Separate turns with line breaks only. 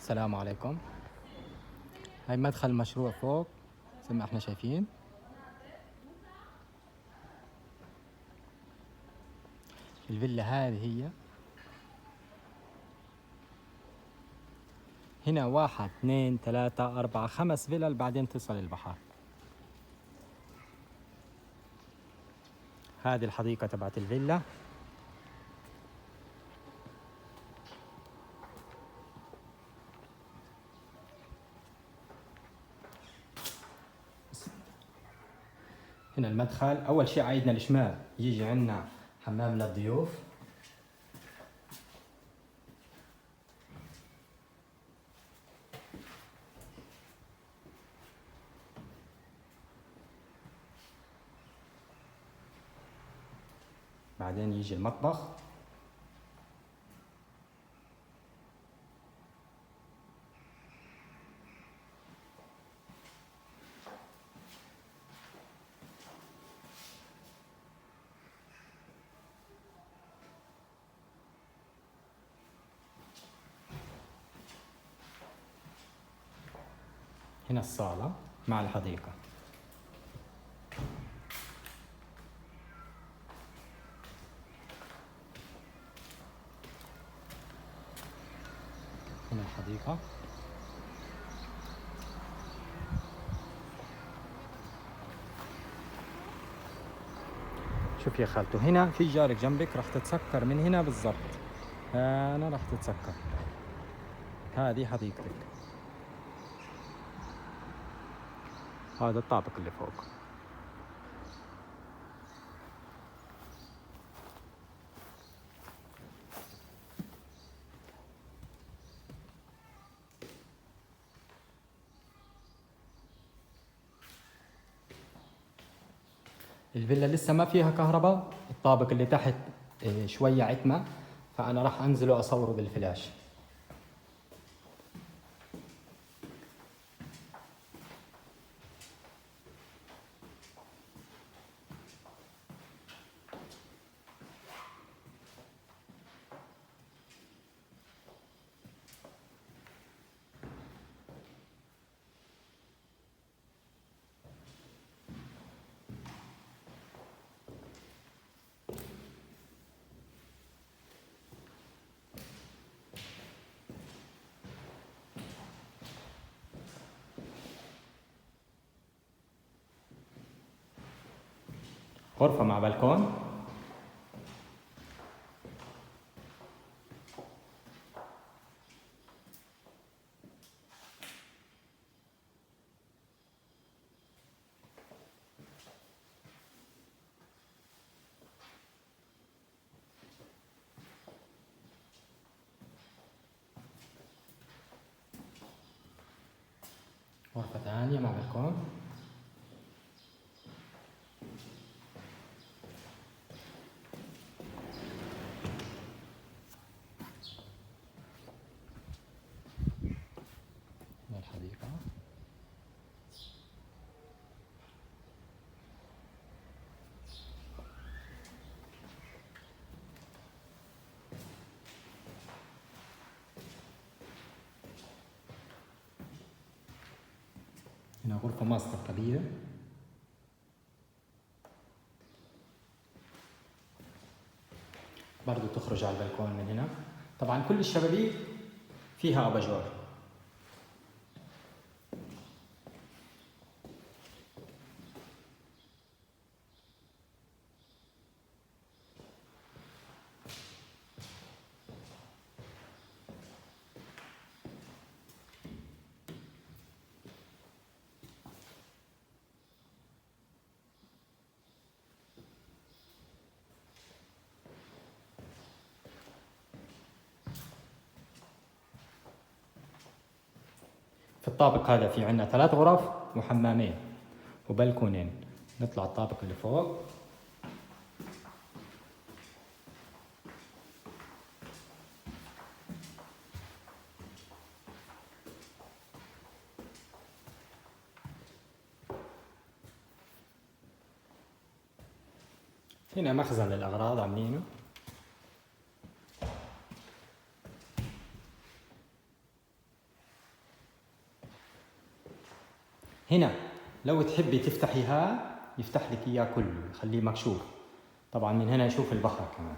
السلام عليكم. هاي مدخل المشروع فوق زي ما احنا شايفين. الفيلا هذه هي هنا 1 2 3 4 5 فيلل بعدين تصل البحر. هذه الحديقة تبعت الفيلا. هنا المدخل. أول شيء عيدنا الشمال يجي عنا حمام للضيوف. بعدين يجي المطبخ. هنا الصالة مع الحديقة. هنا الحديقة. شوف يا خالته، هنا في جارك جنبك راح تتسكر من هنا بالضبط. هنا راح تتسكر. هذه حديقتك. هذا الطابق اللي فوق. الفيلا لسه ما فيها كهرباء. الطابق اللي تحت شوية عتمة، فأنا راح أنزل وأصوره بالفلاش. غرفة مع بلكون. غرفة ثانية مع بلكون. هنا الحديقة. هنا غرفة ماستر كبيرة. برضو تخرج على البلكون من هنا. طبعا كل الشبابيك فيها أباجور. في الطابق هذا في عنا 3 غرف وحمامين وبلكونين. نطلع الطابق اللي فوق. هنا مخزن للأغراض عاملينه. هنا لو تحبي تفتحيها يفتح لك اياه كله، يخليه مكشوف. طبعا من هنا يشوف البخرة كمان.